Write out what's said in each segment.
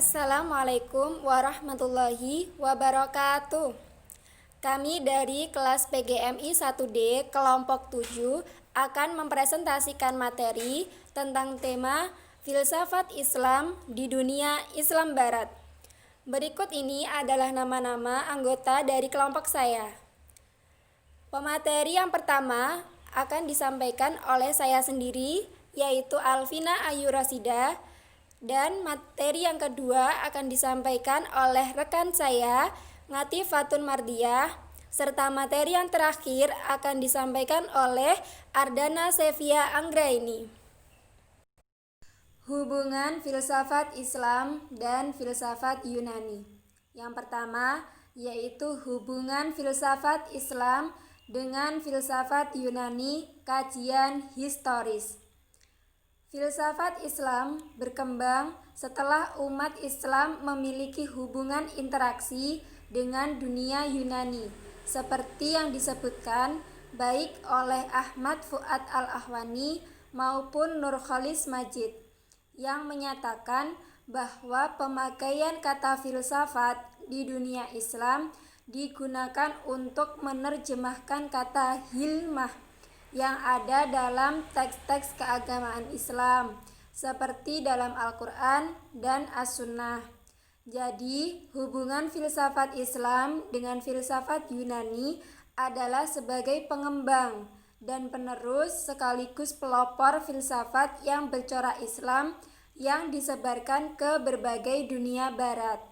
Assalamualaikum warahmatullahi wabarakatuh. Kami dari kelas PGMI 1D kelompok 7 akan mempresentasikan materi tentang tema filsafat Islam di dunia Islam Barat. Berikut ini adalah nama-nama anggota dari kelompok saya. Pemateri yang pertama akan disampaikan oleh saya sendiri, yaitu Alvina Ayu Rosida. Dan materi yang kedua akan disampaikan oleh rekan saya, Ngati Fatun Mardiah, serta materi yang terakhir akan disampaikan oleh Ardana Sevia Anggraini. Hubungan filsafat Islam dan filsafat Yunani. Yang pertama yaitu hubungan filsafat Islam dengan filsafat Yunani, kajian historis. Filsafat Islam berkembang setelah umat Islam memiliki hubungan interaksi dengan dunia Yunani, seperti yang disebutkan baik oleh Ahmad Fuad Al-Ahwani maupun Nurkholis Majid, yang menyatakan bahwa pemakaian kata filsafat di dunia Islam digunakan untuk menerjemahkan kata hilmah yang ada dalam teks-teks keagamaan Islam, seperti dalam Al-Quran dan As-Sunnah. Jadi, hubungan filsafat Islam dengan filsafat Yunani adalah sebagai pengembang dan penerus sekaligus pelopor filsafat yang bercorak Islam yang disebarkan ke berbagai dunia barat.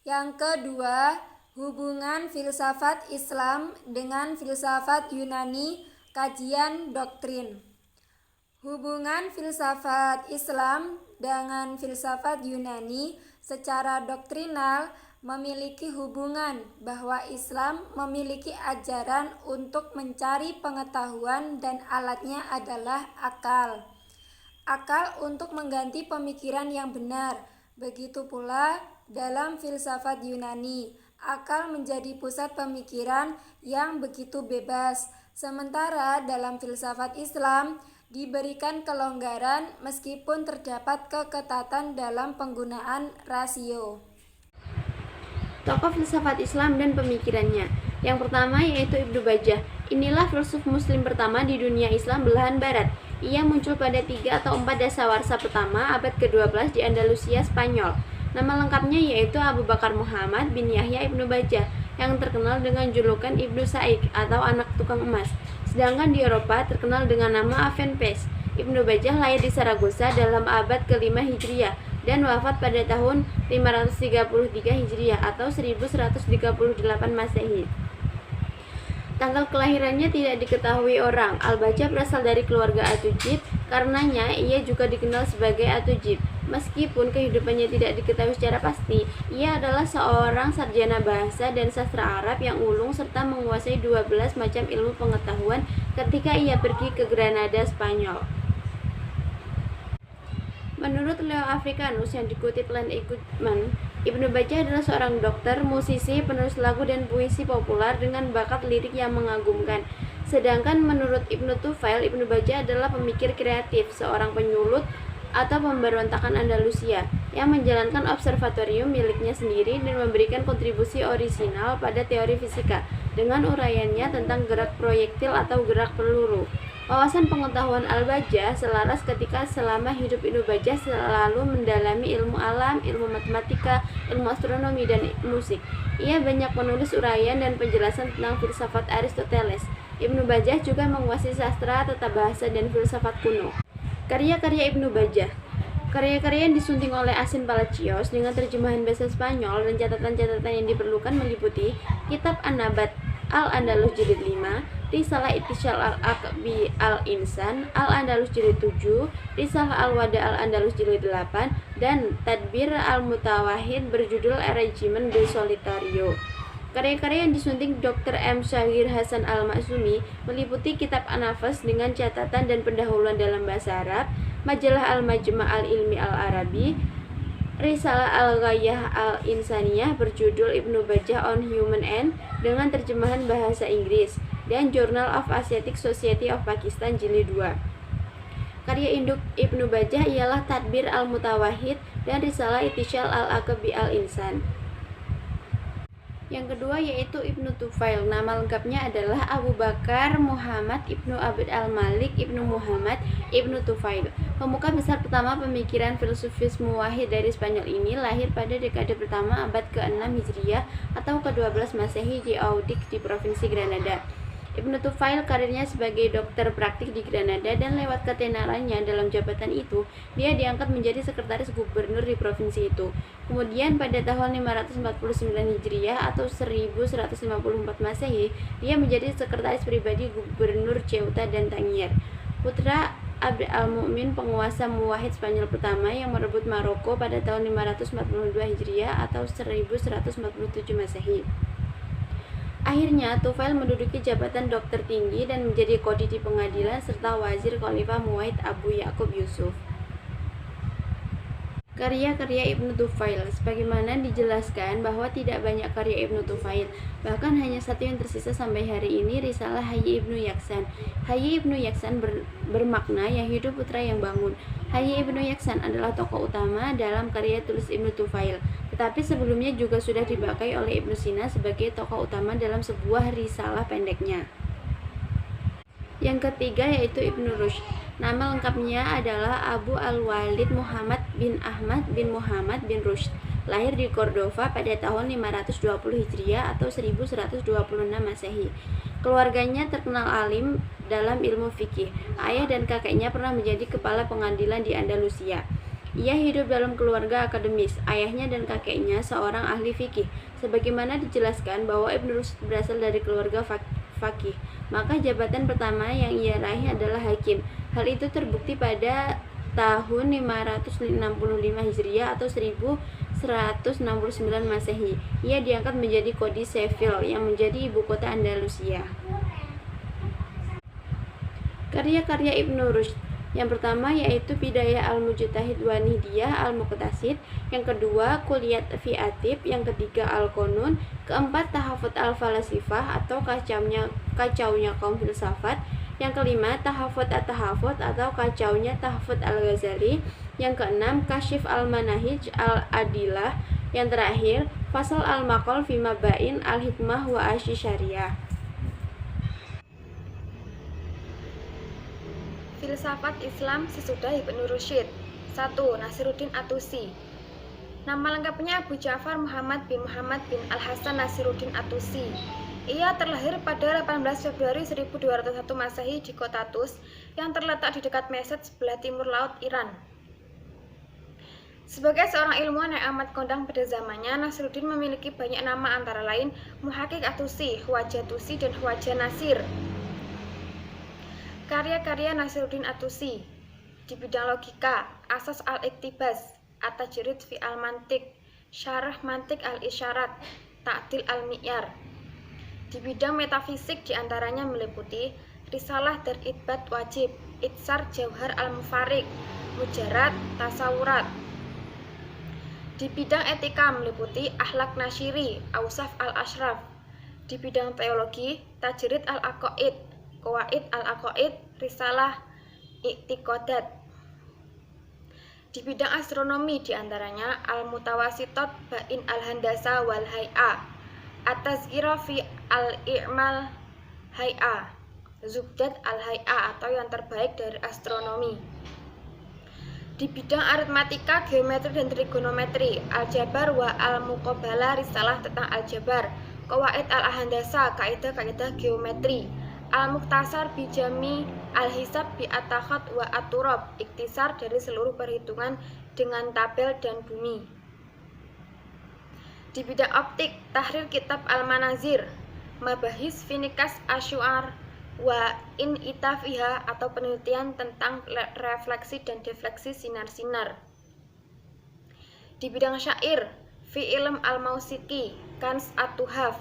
Yang kedua, hubungan filsafat Islam dengan filsafat Yunani, kajian doktrin. Hubungan filsafat Islam dengan filsafat Yunani secara doktrinal memiliki hubungan bahwa Islam memiliki ajaran untuk mencari pengetahuan dan alatnya adalah akal. Akal untuk mengganti pemikiran yang benar. Begitu pula dalam filsafat Yunani, akal menjadi pusat pemikiran yang begitu bebas. Sementara dalam filsafat Islam diberikan kelonggaran meskipun terdapat keketatan dalam penggunaan rasio. Tokoh filsafat Islam dan pemikirannya. Yang pertama yaitu Ibnu Bajjah. Inilah filsuf muslim pertama di dunia Islam belahan barat. Ia muncul pada 3 atau 4 dasawarsa pertama abad ke-12 di Andalusia, Spanyol. Nama lengkapnya yaitu Abu Bakar Muhammad bin Yahya Ibnu Bajjah, yang terkenal dengan julukan Ibnu Sa'id atau anak tukang emas. Sedangkan di Eropa terkenal dengan nama Avenpes. Ibnu Bajjah lahir di Saragossa dalam abad ke-5 Hijriah dan wafat pada tahun 533 Hijriah atau 1138 Masehi. Tanggal kelahirannya tidak diketahui orang. Al-Bajjah berasal dari keluarga Atujib, karenanya ia juga dikenal sebagai Atujib. Meskipun kehidupannya tidak diketahui secara pasti, ia adalah seorang sarjana bahasa dan sastra Arab yang ulung serta menguasai 12 macam ilmu pengetahuan ketika ia pergi ke Granada, Spanyol. Menurut Leo Africanus yang dikutip Land Goodman, Ibnu Bajjah adalah seorang dokter, musisi, penulis lagu dan puisi populer dengan bakat lirik yang mengagumkan. Sedangkan menurut Ibnu Tufail, Ibnu Bajjah adalah pemikir kreatif, seorang penyulut atau pemberontakan Andalusia yang menjalankan observatorium miliknya sendiri dan memberikan kontribusi orisinal pada teori fisika dengan uraiannya tentang gerak proyektil atau gerak peluru. Wawasan pengetahuan Al-Bajjah selaras ketika selama hidup Ibnu Bajjah selalu mendalami ilmu alam, ilmu matematika, ilmu astronomi, dan musik. Ia banyak menulis uraian dan penjelasan tentang filsafat Aristoteles. Ibnu Bajjah juga menguasai sastra, tata bahasa, dan filsafat kuno. Karya-karya Ibnu Bajjah. Karya-karya yang disunting oleh Asin Palacios dengan terjemahan bahasa Spanyol dan catatan-catatan yang diperlukan meliputi Kitab An-Nabat Al-Andalus Jilid 5, Risalah Ittishal Al-Aqbi Al-Insan Al-Andalus Jilid 7, Risalah Al-Wada Al-Andalus Jilid 8, dan Tadbir Al-Mutawahid berjudul Regimen de Solitario. Karya-karya yang disunting Dr. M. Syahir Hasan Al-Maksumi meliputi Kitab An-Nafas dengan catatan dan pendahuluan dalam bahasa Arab, Majalah Al-Majma' Al-Ilmi Al-Arabi, Risalah Al-Ghayah Al-Insaniyah berjudul Ibnu Bajjah on Human End dengan terjemahan bahasa Inggris, dan Journal of Asiatic Society of Pakistan Jilid 2. Karya induk Ibnu Bajjah ialah Tadbir al-Mutawahhid dan Risalah Ittishal al-Aqbi al-Insan. Yang kedua yaitu Ibnu Tufail. Nama lengkapnya adalah Abu Bakar Muhammad Ibnu Abd al-Malik Ibnu Muhammad Ibnu Tufail. Pemuka besar pertama pemikiran filosofis muwahhid dari Spanyol ini lahir pada dekade pertama abad ke-6 Hijriah atau ke-12 Masehi di Auteuil di Provinsi Granada. Ibnu Tufail karirnya sebagai dokter praktik di Granada dan lewat ketenarannya dalam jabatan itu, dia diangkat menjadi sekretaris gubernur di provinsi itu. Kemudian pada tahun 549 Hijriah atau 1154 Masehi, dia menjadi sekretaris pribadi gubernur Ceuta dan Tangier. Putra Abd al-Mu'min, penguasa muwahhid Spanyol pertama yang merebut Maroko pada tahun 542 Hijriah atau 1147 Masehi. Akhirnya, Tufail menduduki jabatan dokter tinggi dan menjadi qadhi di pengadilan serta wazir Khalifah Muwahhid Abu Ya'qub Yusuf. Karya-karya Ibnu Tufail. Sebagaimana dijelaskan bahwa tidak banyak karya Ibnu Tufail, bahkan hanya satu yang tersisa sampai hari ini, Risalah Hayy Ibnu Yaksan. Hayy Ibnu Yaksan bermakna yang hidup putra yang bangun. Hayy Ibnu Yaksan adalah tokoh utama dalam karya tulis Ibnu Tufail, tetapi sebelumnya juga sudah dipakai oleh Ibnu Sina sebagai tokoh utama dalam sebuah risalah pendeknya. Yang ketiga yaitu Ibnu Rushd. Nama lengkapnya adalah Abu al-Walid Muhammad bin Ahmad bin Muhammad bin Rushd. Lahir di Cordova pada tahun 520 Hijriah atau 1126 Masehi. Keluarganya terkenal alim dalam ilmu fikih. Ayah dan kakeknya pernah menjadi kepala pengadilan di Andalusia. Ia hidup dalam keluarga akademis. Ayahnya dan kakeknya seorang ahli fikih. Sebagaimana dijelaskan bahwa Ibnu Rushd berasal dari keluarga fakih, maka jabatan pertama yang ia raih adalah hakim. Hal itu terbukti pada tahun 565 Hijriah atau 1169 Masehi. Ia diangkat menjadi qadhi Seville yang menjadi ibu kota Andalusia. Karya-karya Ibnu Rushd. Yang pertama yaitu Bidayah al-Mujtahid wa Nihayah al-Muqtasid, yang kedua Kulliyat fi Atib, yang ketiga Al-Qanun, keempat Tahafut al-Falasifah atau kacaunya kaum filsafat, yang kelima Tahafut at-Tahafut atau kacaunya Tahafut al-Ghazali, yang keenam Kasyif al-Manahij al-Adilah, yang terakhir Fasl al-Maqal fi Maba'in al-Hikmah wa Asy-Syariah. Filsafat Islam sesudah Ibnu Rushd. 1. Nasiruddin At-Tusi. Nama lengkapnya Abu Ja'far Muhammad bin Al-Hasan Nasiruddin At-Tusi. Ia terlahir pada 18 Februari 1201 Masehi di kota Tus yang terletak di dekat Mesed sebelah timur laut Iran. Sebagai seorang ilmuwan yang amat kondang pada zamannya, Nasiruddin memiliki banyak nama antara lain Muhaqiq At-Tusi, Khwaja Tusi, dan Khwaja Nasir. Karya-karya Nasiruddin At-Tusi di bidang logika: Asas al-Iqtibas, At-Tajrid fi al-Mantiq, Syarah Mantiq al-Isyarat, Ta'dil al-Mi'yar. Di bidang metafisik diantaranya meliputi Risalah dan Itsbat Wajib, Itsar Jauhar al-Mufarriq, Mujarrad, Tasawurat. Di bidang etika meliputi Akhlak Nasyiri, Ausaf al-Ashraf. Di bidang teologi, Tajrid al-Aqaid, Qawaid al-Aqaid, Risalah I'tiqadat. Di bidang astronomi diantaranya Al-Mutawasitot Bain al-Handasa wal Hay'a, At-Tazkira fi al-I'mal Hay'a, Zubdat al-Hay'a atau yang terbaik dari astronomi. Di bidang aritmatika, geometri dan trigonometri, Al-Jabar wa al-Muqabalah, Risalah tentang aljabar, Qawaid al-Handasa, kaidah-kaidah geometri, Al-Mukhtasar bijami al-Hisab bi at-Takhat wa at-Turab, ikhtisar dari seluruh perhitungan dengan tabel dan bumi. Di bidang optik, Tahrir Kitab Al-Manazir, Mabahis Finikas Asyuar wa in itafiha atau penelitian tentang refleksi dan defleksi sinar-sinar. Di bidang syair, Fi Ilm Al-Mausiki, Kans At-Tuhaf.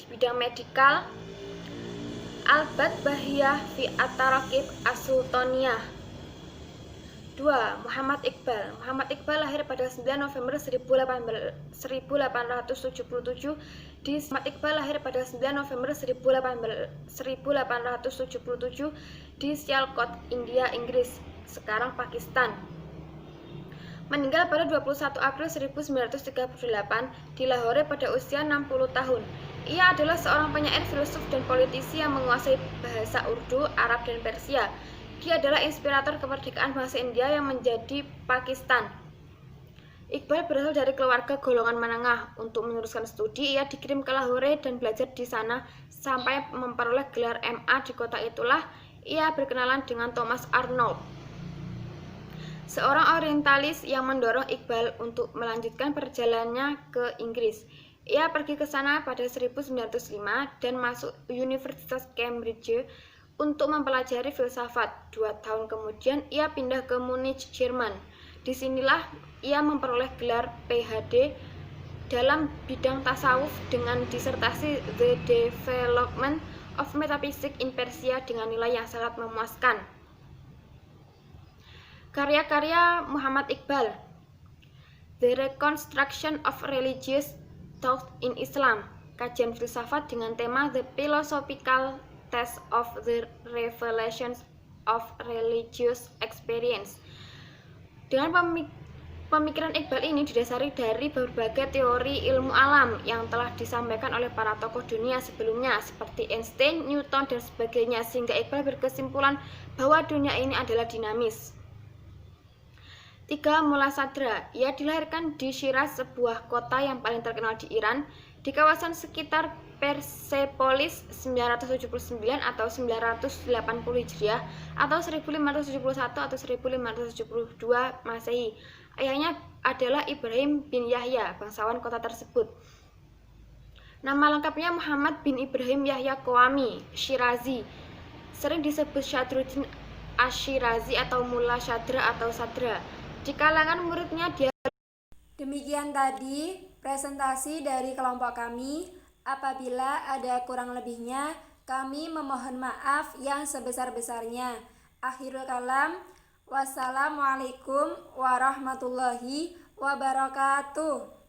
Di bidang medikal, Al-Bad Bahiyah fi At-Tarakib As-Sultaniyah. 2. Muhammad Iqbal. Muhammad Iqbal lahir pada 9 November 1877 di Muhammad Iqbal lahir pada 9 November 1877 di Sialkot, India, Inggris. sekarang Pakistan. Meninggal pada 21 April 1938 di Lahore pada usia 60 tahun. Ia adalah seorang penyair, filsuf, dan politisi yang menguasai bahasa Urdu, Arab, dan Persia. Dia adalah inspirator kemerdekaan bangsa India yang menjadi Pakistan. Iqbal berasal dari keluarga golongan menengah. Untuk meneruskan studi, ia dikirim ke Lahore dan belajar di sana sampai memperoleh gelar MA. Di kota itulah ia berkenalan dengan Thomas Arnold, seorang orientalis yang mendorong Iqbal untuk melanjutkan perjalanannya ke Inggris. Ia pergi ke sana pada 1905 dan masuk Universitas Cambridge untuk mempelajari filsafat. 2 tahun kemudian ia pindah ke Munich, Jerman. Disinilah ia memperoleh gelar PhD dalam bidang tasawuf dengan disertasi The Development of Metaphysics in Persia dengan nilai yang sangat memuaskan. Karya-karya Muhammad Iqbal: The Reconstruction of Religious Thought in Islam, kajian filsafat dengan tema The Philosophical Test of the Revelations of Religious Experience. Dengan pemikiran Iqbal ini didasari dari berbagai teori ilmu alam yang telah disampaikan oleh para tokoh dunia sebelumnya seperti Einstein, Newton, dan sebagainya, sehingga Iqbal berkesimpulan bahwa dunia ini adalah dinamis. 3. Mullah Sadra. Ia dilahirkan di Shiraz, sebuah kota yang paling terkenal di Iran, di kawasan sekitar Persepolis 979 atau 980 Hijriah atau 1571 atau 1572 Masehi. Ayahnya adalah Ibrahim bin Yahya, bangsawan kota tersebut. Nama lengkapnya Muhammad bin Ibrahim Yahya Qawami Shirazi. Sering disebut Shadruddin Ash-Shirazi atau Mullah Sadra atau Sadra. Di kalangan muridnya dia. Demikian tadi presentasi dari kelompok kami. Apabila ada kurang lebihnya, kami memohon maaf yang sebesar-besarnya. Akhirul kalam, wassalamualaikum warahmatullahi wabarakatuh.